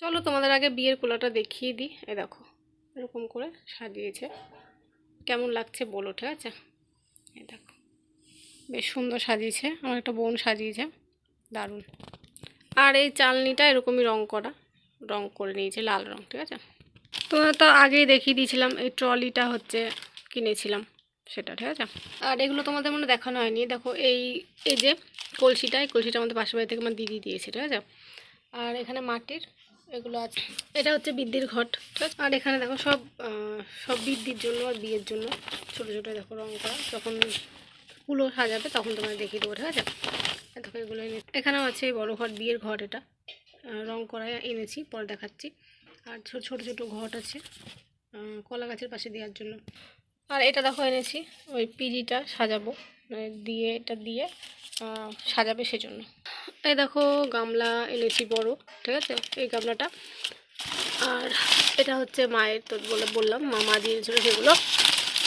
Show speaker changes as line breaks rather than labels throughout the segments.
চলো তোমাদের আগে বিয়ের কোলাটা দেখিয়ে দিই। এই দেখো এরকম করে সাজিয়েছে, কেমন লাগছে বলো, ঠিক আছে? এই দেখো বেশ সুন্দর সাজিয়েছে, আমার একটা বোন সাজিয়েছে, দারুণ। আর এই চালনিটা এরকমই রং করে নিয়েছে লাল রং, ঠিক আছে? তোমরা তো আগেই দেখিয়ে দিয়েছিলাম, এই ট্রলিটা হচ্ছে কিনেছিলাম সেটা, ঠিক আছে? আর এগুলো তোমাদের মনে দেখানো হয়নি, দেখো এই এই যে কলসিটা, এই কলসিটা আমাদের পাশের বাড়ি থেকে আমার দিদি দিয়েছে, ঠিক আছে? আর এখানে মাটির এগুলো আছে, এটা হচ্ছে বৃদ্ধির ঘট, ঠিক আছে? আর এখানে দেখো সব সব বৃদ্ধির জন্য আর বিয়ের জন্য ছোটো ছোটো দেখো রং করা, যখন ফুলও সাজাবে তখন তোমার দেখিয়ে দেবো, ঠিক আছে? দেখো এগুলো এনে, এখানেও আছে এই বড়ো ঘট, বিয়ের ঘট, এটা রং করা এনেছি, পরে দেখাচ্ছি। আর ছোটো ছোটো ঘট আছে কলা গাছের পাশে দেওয়ার জন্য। আর এটা দেখো এনেছি ওই পিঁড়িটা সাজাবো, মানে দিয়ে এটা দিয়ে সাজাবে সেজন্য। এই দেখো গামলা এনেছি বড়, ঠিক আছে? এই গামলাটা। আর এটা হচ্ছে মায়ের, তো বললাম মা দিয়েছিল সেগুলো।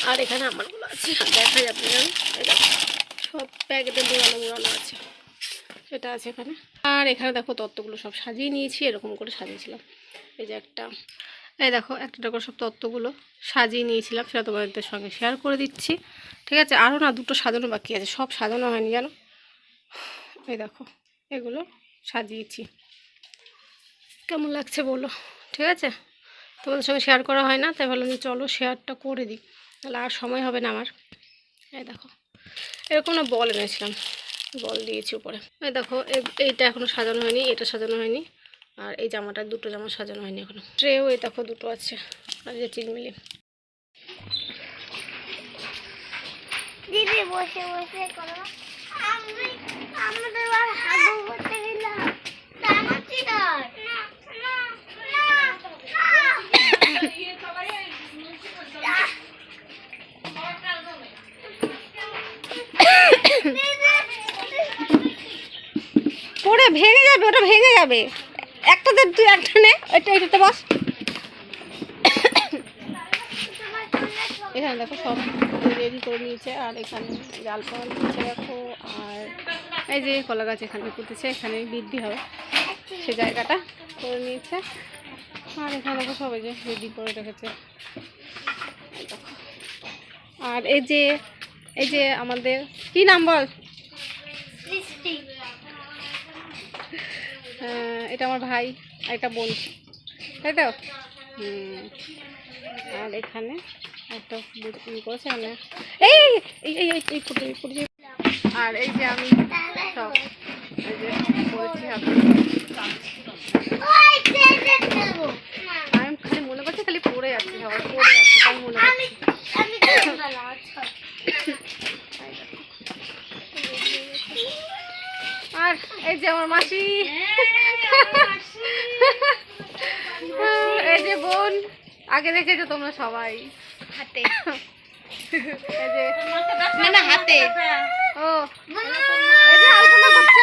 আর এখানে আমারগুলো আছে, দেখা যাবে না, এই দেখো সব প্যাকেটে মুড়ানো আছে, সেটা আছে এখানে। আর এখানে দেখো তত্ত্বগুলো সব সাজিয়ে নিয়েছি, এরকম করে সাজিয়েছিলাম। এই যে একটা, এই দেখো একটা করে সব তত্ত্বগুলো সাজিয়ে নিয়েছিলাম, সেটা তোমাদের সঙ্গে শেয়ার করে দিচ্ছি, ঠিক আছে? আরও না দুটো সাজানো বাকি আছে, সব সাজানো হয়নি জানো। এই দেখো এগুলো সাজিয়েছি, কেমন লাগছে বলো, ঠিক আছে? তোমাদের সঙ্গে শেয়ার করা হয় না, তাই ভাবলাম যে চলো শেয়ারটা করে দিই, তাহলে আর সময় হবে না আমার। এই দেখো এরকম না বল এনেছিলাম, বল দিয়েছি উপরে। এই দেখো এইটা এখনও সাজানো হয়নি, এটা সাজানো হয়নি। আর এই জামাটা, দুটো জামা সাজানো হয়নি এখনো। ট্রেও এই দেখো দুটো আছে, আর যে চিলমিলি
দিদি বসে বসে করো, আমাদের আর হাগু করতে দিলাম জানাচ্ছি না
পরে ভেঙে যাবে, ওটা ভেঙে যাবে। একটাতে তুই একটা নে, এটাতে বস। এখানে দেখো সব রেডি করে নিয়েছে, আর এখানে জাল পাওয়া নিয়েছে দেখো। আর এই যে কলা গাছ এখানে পুঁতেছে, এখানে বৃদ্ধি হবে সে জায়গাটা করে নিয়েছে। আর এখানে দেখো সবাই যে রেডি করে রেখেছে দেখো। আর এই যে আমাদের কি নাম বল, এটা আমার ভাই আর এটা বোন, তাই তো? আর এখানে একটা করেছে মানে এই এই ফুটে। আর এই যে আমি সব এই যে করেছি, আমি খালি মনে করছি খালি পড়ে যাচ্ছে, সবাই পড়ে যাচ্ছে তাই মনে করছি। আর এই যে আমার মাসি, এই যে বোন, আগে দেখেছো তোমরা সবাই হাতে, এই যে না হাতে, ও এই যে আলপনা করছে,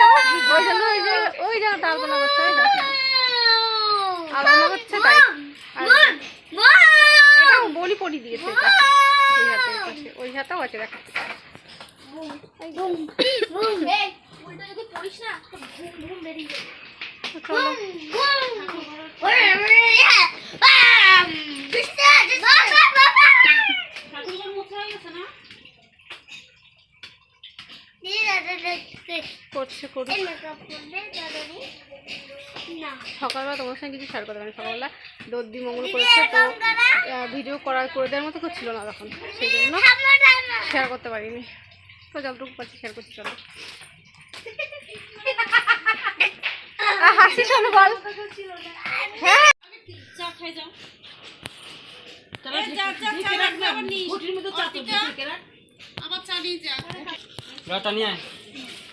ওই জন্য ওই জায়গাটা আলপনা করছে, আলপনা করছে তাই। এটা বলি পরি দিয়েছে, ওই হাতে পাশে, ওই হাতেও আছে দেখাচ্ছে। সকালবেলা তোমার সঙ্গে কিছু শেয়ার করতে পারি, সকালবেলা দর্দি মঙ্গল করেছে, তো ভিডিও করে দেওয়ার মতো কেউ ছিল না তখন, সেই জন্য শেয়ার করতে পারিনি। তো যতটুকু পারছি শেয়ার করছি, চলো। হাসি শোনো বল, হ্যাঁ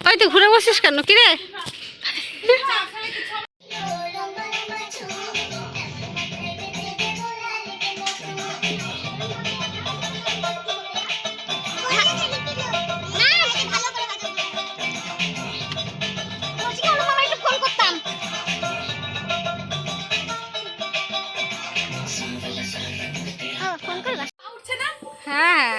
ওই তো ঘুরে বসিস কেন কিরে? হ্যাঁ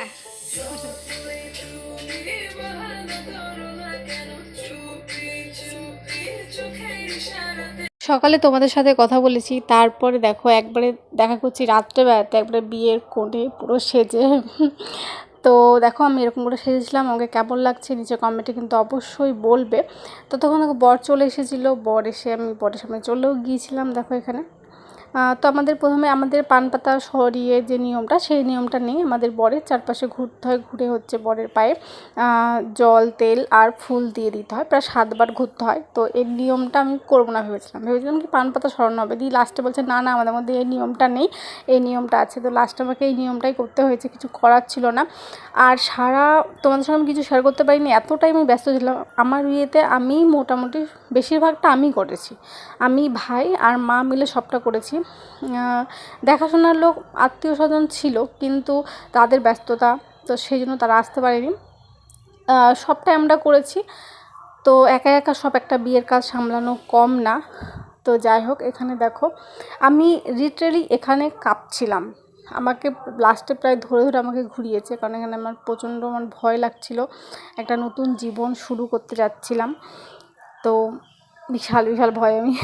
সকালে তোমাদের সাথে কথা বলেছি, তারপরে দেখো একবারে দেখা করছি রাত্রেবেলাতে একবারে বিয়ের কোণে পুরো সেজে। তো দেখো আমি এরকম করে সেজেছিলাম, আমাকে কেমন লাগছে নিচে কমেন্টে কিন্তু অবশ্যই বলবে। তো তখন বর চলে এসেছিলো, বর এসে আমি বরের সামনে চলেও গিয়েছিলাম। দেখো এখানে তো আমাদের প্রথমে আমাদের পান পাতা সরিয়ে যে নিয়মটা, সেই নিয়মটা নেই, আমাদের বরের চারপাশে ঘুরতে হয়, ঘুরে হচ্ছে বরের পায়ে জল তেল আর ফুল দিয়ে দিতে হয়, প্রায় 7 বার ঘুরতে হয়। তো এই নিয়মটা আমি করবো না ভেবেছিলাম কি পান পাতা সরানো হবে, দিয়ে লাস্টে বলছে না না আমাদের মধ্যে এই নিয়মটা নেই, এই নিয়মটা আছে। তো লাস্টে আমাকে এই নিয়মটাই করতে হয়েছে, কিছু করার ছিল না। আর তোমাদের সঙ্গে আমি কিছু শেয়ার করতে পারিনি, এতটাই আমি ব্যস্ত ছিলাম। আমার বিয়েতে আমি মোটামুটি বেশিরভাগটা আমি করেছি, আমি ভাই আর মা মিলে সবটা করেছি। দেখাশোনার লোক আত্মীয় স্বজন ছিল, কিন্তু তাদের ব্যস্ততা, তো সেই জন্য তারা আসতে পারেনি। সবটাই আমরা করেছি। তো একা একা সব একটা বিয়ের কাজ সামলানো কম না। তো যাই হোক, এখানে দেখো আমি লিটারেলি এখানে কাঁপছিলাম, আমাকে লাস্টে প্রায় ধরে ধরে আমাকে ঘুরিয়েছে, কারণ এখানে আমার প্রচণ্ড ভয় লাগছিল, একটা নতুন জীবন শুরু করতে যাচ্ছিলাম। তো বিশাল বিশাল আমি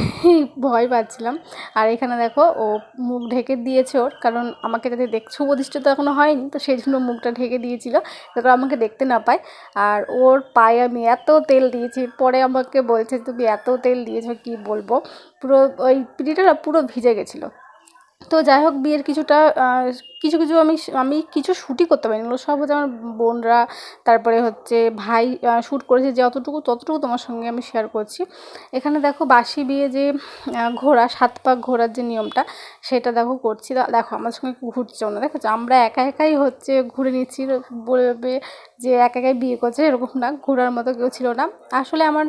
ভয় পাচ্ছিলাম। আর এখানে দেখো ও মুখ ঢেকে দিয়েছে ওর, কারণ আমাকে যাতে শুভ দৃষ্টি তো এখনও হয়নি, তো সেই জন্য মুখটা ঢেকে দিয়েছিল যাতে আমাকে দেখতে না পায়। আর ওর পায়ে আমি এত তেল দিয়েছি, পরে আমাকে বলছে তুমি এত তেল দিয়েছো কি বলবো, পুরো ওই পিঠটা না পুরো ভিজে গেছিলো। তো যাই হোক, বিয়ের কিছুটা কিছু কিছু আমি কিছু শ্যুটই করতে পারিনি, ওগুলো সব হচ্ছে আমার বোনরা, তারপরে হচ্ছে ভাই শ্যুট করেছে, যে অতটুকু ততটুকু তোমার সঙ্গে আমি শেয়ার করছি। এখানে দেখো বাসি বিয়ে যে ঘোরা 7 পাক ঘোরার যে নিয়মটা, সেটা দেখো করছি। দেখো আমার সঙ্গে ঘুরছেও না, দেখো আমরা একা একাই হচ্ছে ঘুরে নিচ্ছি, বলবে যে একা একাই বিয়ে করছে, এরকম না, ঘোরার মতো কেউ ছিল না। আসলে আমার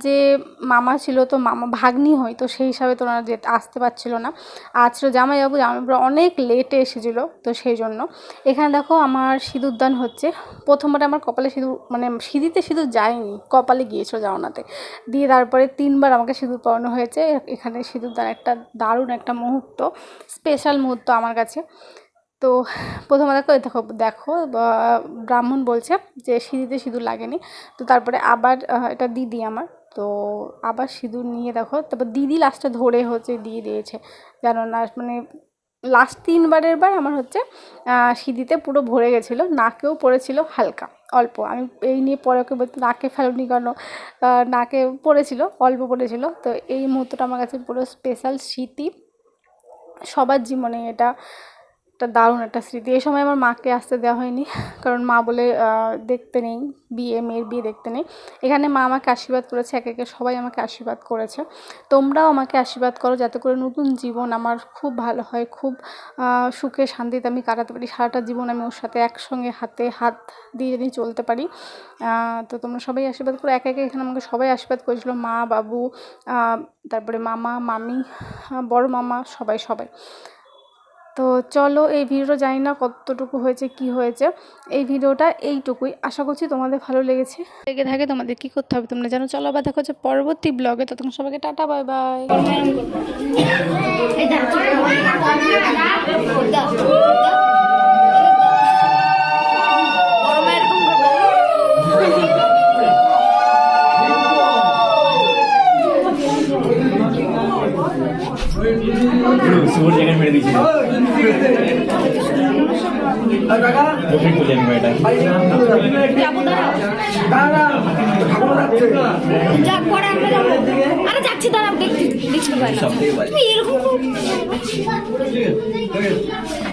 যে মামা ছিল, তো মামা ভাগ্নি হয়, তো সেই হিসাবে তো ওনারা আসতে পারছিল না। আর ছিল জামাইবাবু অনেক লেটে এসেছিলো, তো সেই জন্য। এখানে দেখো আমার সিঁদুরদান হচ্ছে, প্রথমবার আমার কপালে সিঁদুর সিঁদিতে সিঁদুর যায়নি, কপালে গিয়েছিলো জাওনাতে, দিয়ে তারপরে 3 বার আমাকে সিঁদুর পরানো হয়েছে। এখানে সিঁদুরদান একটা দারুণ একটা মুহূর্ত, স্পেশাল মুহূর্ত আমার কাছে। তো প্রথমে দেখো ব্রাহ্মণ বলছে যে সিঁদিতে সিঁদুর লাগেনি। তো তারপরে আবার এটা দিদি আমার, তো আবার সিঁদুর নিয়ে দেখো, তারপর দিদি লাস্টে ধরে হচ্ছে দিয়ে দিয়েছে, জানো না লাস্ট 3 বারের বার আমার হচ্ছে সিঁদিতে পুরো ভরে গেছিলো, নাকেও পড়েছিল হালকা অল্প। আমি এই নিয়ে পরে ওকে বলতে নাকে ফেলোনি কেন, নাকে পড়েছিল, অল্প পড়েছিল। তো এই মুহূর্তটা আমার কাছে পুরো স্পেশাল স্মৃতি, সবার জীবনে এটা একটা দারুণ একটা স্মৃতি। এই সময় আমার মাকে আসতে দেওয়া হয়নি, কারণ মা বলে দেখতে নেই, মেয়ের বিয়ে দেখতে নেই। এখানে মা আমাকে আশীর্বাদ করেছে, একে একে সবাই আমাকে আশীর্বাদ করেছে। তোমরাও আমাকে আশীর্বাদ করো, যাতে করে নতুন জীবন আমার খুব ভালো হয়, খুব সুখে শান্তিতে আমি কাটাতে পারি, সারাটা জীবন আমি ওর সাথে একসঙ্গে হাতে হাত দিয়ে যদি চলতে পারি। তো তোমরা সবাই আশীর্বাদ করো, একে একে এখানে আমাকে সবাই আশীর্বাদ করেছিল, মা বাবু, তারপরে মামা মামি, বড় মামা, সবাই। তো চলো, এই ভিডিওটা জানি না কতটুকু হয়েছে কি হয়েছে, এই ভিডিওটা এইটুকুই, আশা করছি তোমাদের ভালো লেগে থাকে। তোমাদের কি করতে হবে তোমরা জানো। চলো আবার দেখা হচ্ছে পরবর্তী ব্লগে, ততক্ষণ সবাইকে টাটা বাই বাই।
সুবর জায়গায় মেরে দিয়েছিল
যাচ্ছি দাঁড়া দেখছি